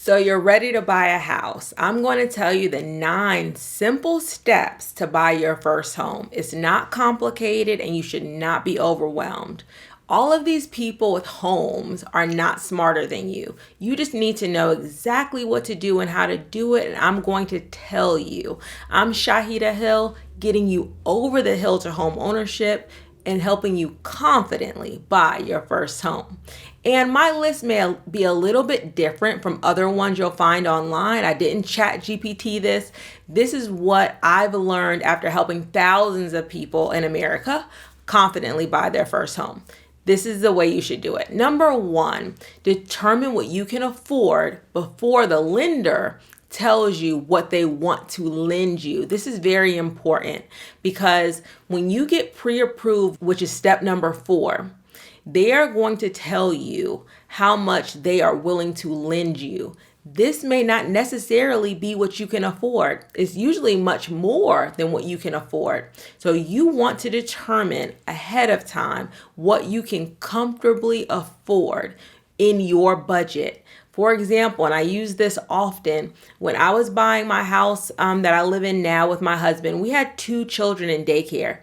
So you're ready to buy a house. I'm going to tell you the 9 simple steps to buy your first home. It's not complicated and you should not be overwhelmed. All of these people with homes are not smarter than you. You just need to know exactly what to do and how to do it, and I'm going to tell you. I'm Shaheedah Hill, getting you over the hill to home ownership and helping you confidently buy your first home. And my list may be a little bit different from other ones you'll find online. I didn't chat GPT this. This is what I've learned after helping thousands of people in America confidently buy their first home. This is the way you should do it. Number 1, determine what you can afford before the lender tells you what they want to lend you. This is very important because when you get pre-approved, which is step number 4, they are going to tell you how much they are willing to lend you. This may not necessarily be what you can afford. It's usually much more than what you can afford. So you want to determine ahead of time what you can comfortably afford in your budget. For example, and I use this often, when I was buying my house that I live in now with my husband, we had 2 children in daycare.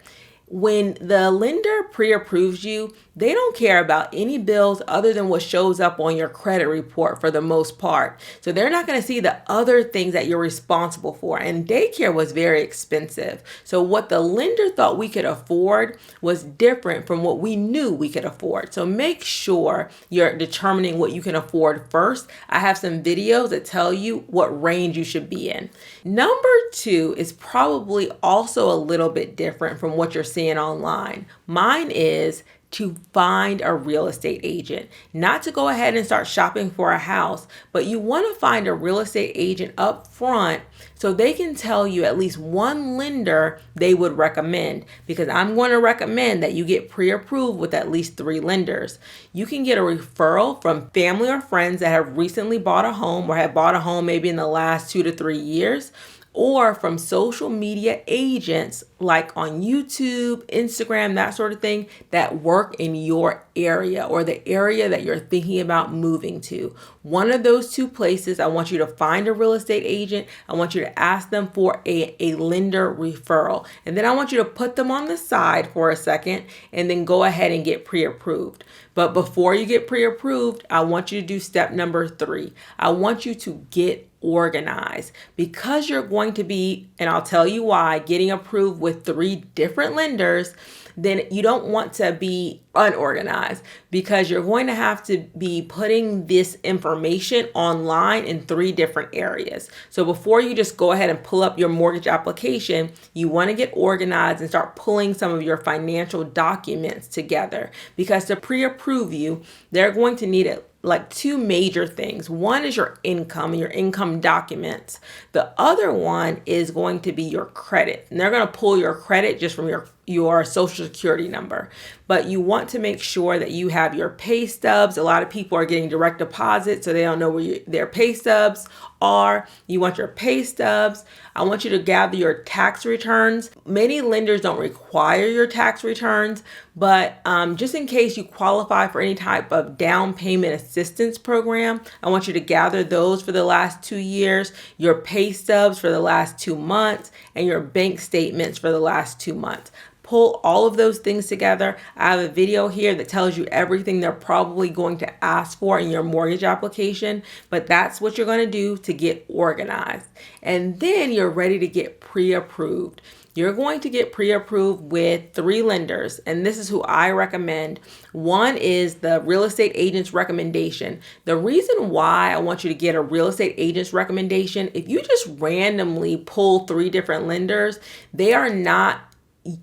When the lender pre-approves you, they don't care about any bills other than what shows up on your credit report for the most part. So they're not going to see the other things that you're responsible for. And daycare was very expensive. So what the lender thought we could afford was different from what we knew we could afford. So make sure you're determining what you can afford first. I have some videos that tell you what range you should be in. Number 2 is probably also a little bit different from what you're seeing online. Mine is to find a real estate agent, not to go ahead and start shopping for a house, but you want to find a real estate agent up front so they can tell you at least one lender they would recommend, because I'm going to recommend that you get pre-approved with at least 3 lenders. You can get a referral from family or friends that have recently bought a home or have bought a home maybe in the last 2 to 3 years, or from social media agents like on YouTube, Instagram, that sort of thing, that work in your area or the area that you're thinking about moving to. One of those 2 places, I want you to find a real estate agent. I want you to ask them for a lender referral. And then I want you to put them on the side for a second and then go ahead and get pre-approved. But before you get pre-approved, I want you to do step number 3. I want you to get organized, because you're going to be, and I'll tell you why, getting approved with 3 different lenders. Then you don't want to be unorganized, because you're going to have to be putting this information online in 3 different areas. So before you just go ahead and pull up your mortgage application, you want to get organized and start pulling some of your financial documents together, because to pre-approve you, they're going to need it like 2 major things. One is your income and your income documents. The other one is going to be your credit. And they're going to pull your credit just from your social security number. But you want to make sure that you have your pay stubs. A lot of people are getting direct deposit, so they don't know where their pay stubs are. You want your pay stubs. I want you to gather your tax returns. Many lenders don't require your tax returns, but just in case you qualify for any type of down payment assistance program, I want you to gather those for the last 2 years, your pay stubs for the last 2 months, and your bank statements for the last 2 months. Pull all of those things together. I have a video here that tells you everything they're probably going to ask for in your mortgage application, but that's what you're going to do to get organized. And then you're ready to get pre-approved. You're going to get pre-approved with 3 lenders, and this is who I recommend. One is the real estate agent's recommendation. The reason why I want you to get a real estate agent's recommendation, if you just randomly pull 3 different lenders, they are not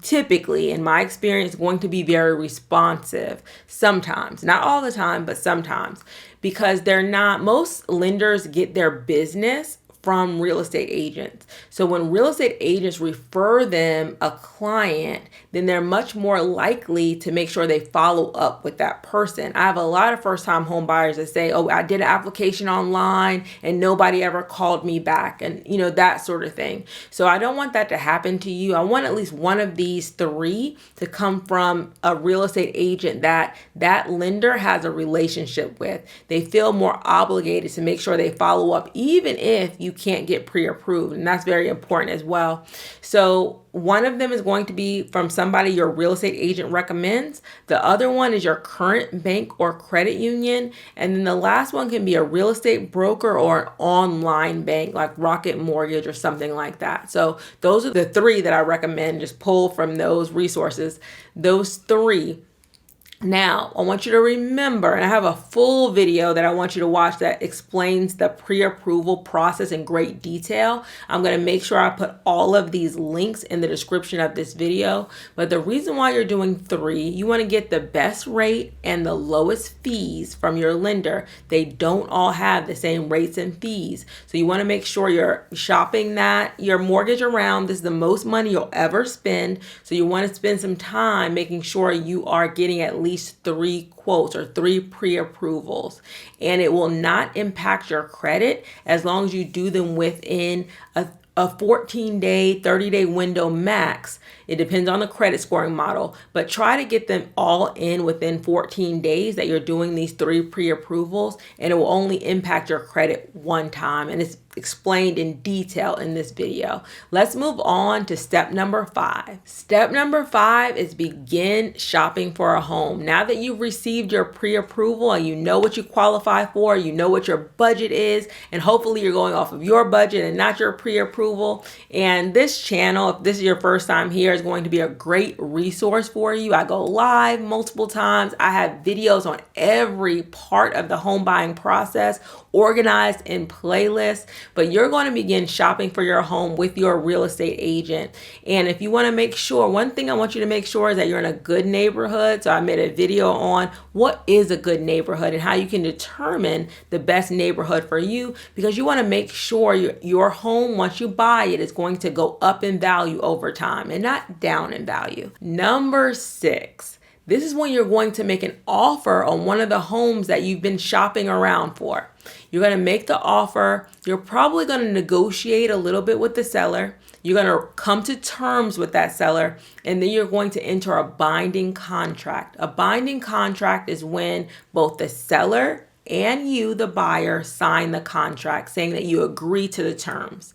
typically, in my experience, going to be very responsive sometimes. Not all the time, but sometimes. Because most lenders get their business from real estate agents. So when real estate agents refer them a client, then they're much more likely to make sure they follow up with that person. I have a lot of first-time home buyers that say, oh, I did an application online and nobody ever called me back, and that sort of thing. So I don't want that to happen to you. I want at least one of these three to come from a real estate agent that lender has a relationship with. They feel more obligated to make sure they follow up, even if you can't get pre-approved. And that's very important as well. So one of them is going to be from somebody your real estate agent recommends. The other one is your current bank or credit union. And then the last one can be a real estate broker or an online bank like Rocket Mortgage or something like that. So those are the three that I recommend. Just pull from those resources, those three. Now, I want you to remember, and I have a full video that I want you to watch that explains the pre-approval process in great detail. I'm going to make sure I put all of these links in the description of this video. But the reason why you're doing three, you want to get the best rate and the lowest fees from your lender. They don't all have the same rates and fees. So you want to make sure you're shopping your mortgage around. This is the most money you'll ever spend. So you want to spend some time making sure you are getting at least three quotes or three pre-approvals, and it will not impact your credit as long as you do them within a 14-day, 30-day window max. It depends on the credit scoring model, but try to get them all in within 14 days that you're doing these three pre-approvals, and it will only impact your credit one time. And it's explained in detail in this video. Let's move on to step number 5. Step number 5 is begin shopping for a home. Now that you've received your pre-approval and you know what you qualify for, you know what your budget is, and hopefully you're going off of your budget and not your pre-approval. And this channel, if this is your first time here, is going to be a great resource for you. I go live multiple times. I have videos on every part of the home buying process, organized in playlists. But you're going to begin shopping for your home with your real estate agent. And if you want to make sure, one thing I want you to make sure is that you're in a good neighborhood. So I made a video on what is a good neighborhood and how you can determine the best neighborhood for you, because you want to make sure your home, once you buy it, is going to go up in value over time and not down in value. Number 6. This is when you're going to make an offer on one of the homes that you've been shopping around for. You're going to make the offer. You're probably going to negotiate a little bit with the seller. You're going to come to terms with that seller, and then you're going to enter a binding contract. A binding contract is when both the seller and you, the buyer, sign the contract saying that you agree to the terms.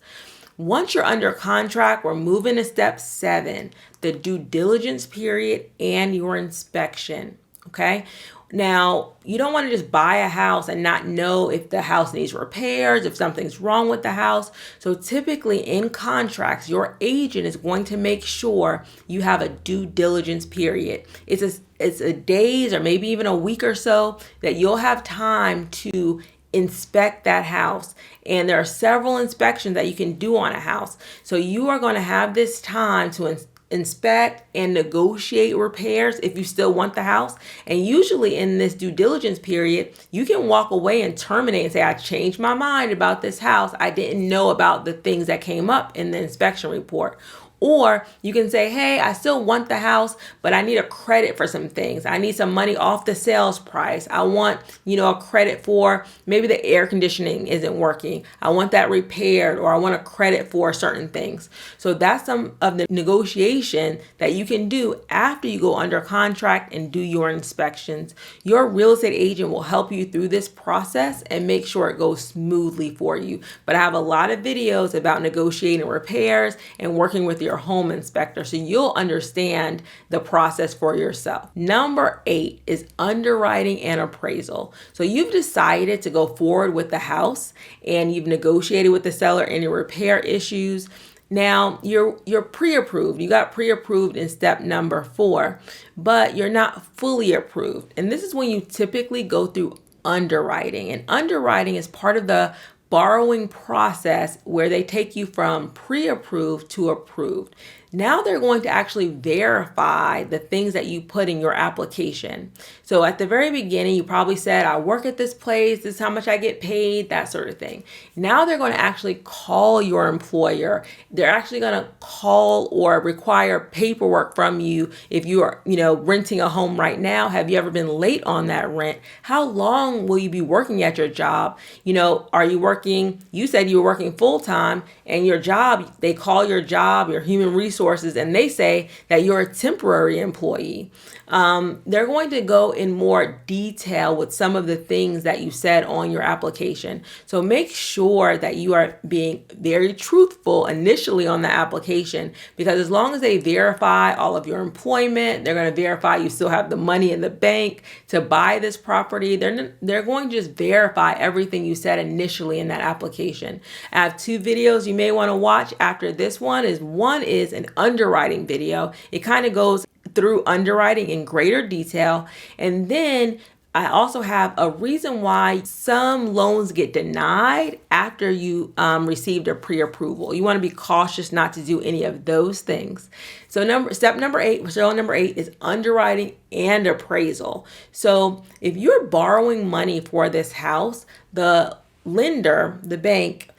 Once you're under contract, we're moving to step 7, the due diligence period and your inspection. Okay. Now, you don't want to just buy a house and not know if the house needs repairs, if something's wrong with the house. So typically in contracts, your agent is going to make sure you have a due diligence period. It's a days or maybe even a week or so that you'll have time to inspect that house. And there are several inspections that you can do on a house. So you are going to have this time to inspect and negotiate repairs if you still want the house. And usually in this due diligence period, you can walk away and terminate and say, I changed my mind about this house. I didn't know about the things that came up in the inspection report. Or you can say, hey, I still want the house, but I need a credit for some things. I need some money off the sales price. I want, a credit for maybe the air conditioning isn't working. I want that repaired, or I want a credit for certain things. So that's some of the negotiation that you can do after you go under contract and do your inspections. Your real estate agent will help you through this process and make sure it goes smoothly for you. But I have a lot of videos about negotiating repairs and working with your home inspector, so you'll understand the process for yourself. Number 8 is underwriting and appraisal. So you've decided to go forward with the house and you've negotiated with the seller any repair issues. Now you're pre-approved. You got pre-approved in step number 4, but you're not fully approved. And this is when you typically go through underwriting. And underwriting is part of the borrowing process where they take you from pre-approved to approved. Now they're going to actually verify the things that you put in your application. So at the very beginning, you probably said, I work at this place, this is how much I get paid, that sort of thing. Now they're going to actually call your employer. They're actually going to call or require paperwork from you. If you are, renting a home right now, have you ever been late on that rent? How long will you be working at your job? Are you working, you said you were working full time, and your job, they call your job, your human resources, and they say that you're a temporary employee. They're going to go in more detail with some of the things that you said on your application. So make sure that you are being very truthful initially on the application, because as long as they verify all of your employment, they're going to verify you still have the money in the bank to buy this property. They're going to just verify everything you said initially in that application. I have 2 videos you may want to watch after this one. One is an underwriting video. It kind of goes through underwriting in greater detail. And then I also have a reason why some loans get denied after you received a pre-approval. You want to be cautious not to do any of those things. So step number 8 is underwriting and appraisal. So if you're borrowing money for this house, the lender, the bank,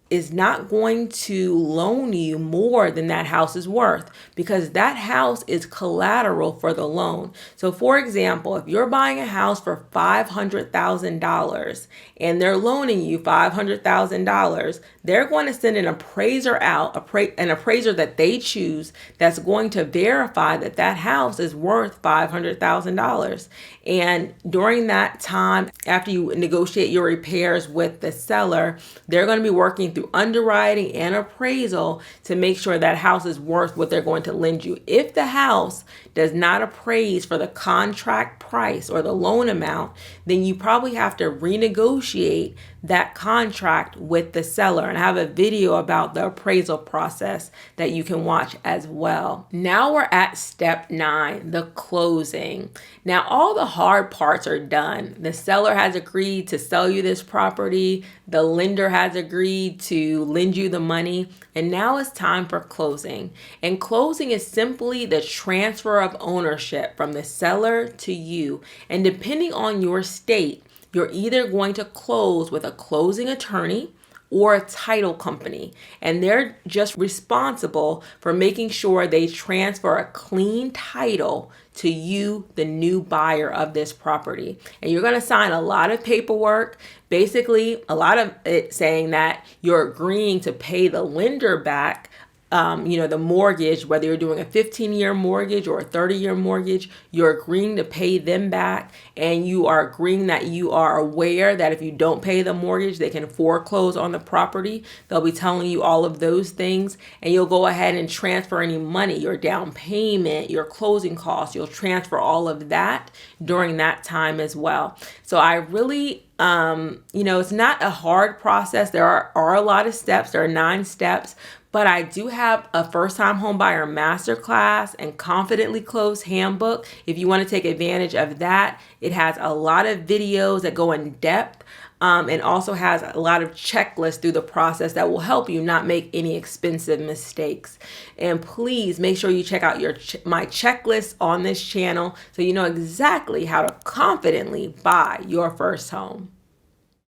is not going to loan you more than that house is worth, because that house is collateral for the loan. So for example, if you're buying a house for $500,000 and they're loaning you $500,000, they're going to send an appraiser out, an appraiser that they choose, that's going to verify that that house is worth $500,000. And during that time, after you negotiate your repairs with the seller, they're going to be working through underwriting and appraisal to make sure that house is worth what they're going to lend you. If the house does not appraise for the contract price or the loan amount, then you probably have to renegotiate that contract with the seller. And I have a video about the appraisal process that you can watch as well. Now we're at step 9, the closing. Now all the hard parts are done. The seller has agreed to sell you this property. The lender has agreed to lend you the money. And now it's time for closing. And closing is simply the transfer of ownership from the seller to you. And depending on your state, you're either going to close with a closing attorney or a title company, and they're just responsible for making sure they transfer a clean title to you, the new buyer of this property. And you're going to sign a lot of paperwork, basically a lot of it saying that you're agreeing to pay the lender back the mortgage, whether you're doing a 15-year mortgage or a 30-year mortgage, you're agreeing to pay them back, and you are agreeing that you are aware that if you don't pay the mortgage, they can foreclose on the property. They'll be telling you all of those things, and you'll go ahead and transfer any money, your down payment, your closing costs. You'll transfer all of that during that time as well. So I really it's not a hard process. There are a lot of steps. There are 9 steps. But I do have a first-time homebuyer masterclass and confidently closed handbook. If you want to take advantage of that, it has a lot of videos that go in depth and also has a lot of checklists through the process that will help you not make any expensive mistakes. And please make sure you check out my checklist on this channel so you know exactly how to confidently buy your first home.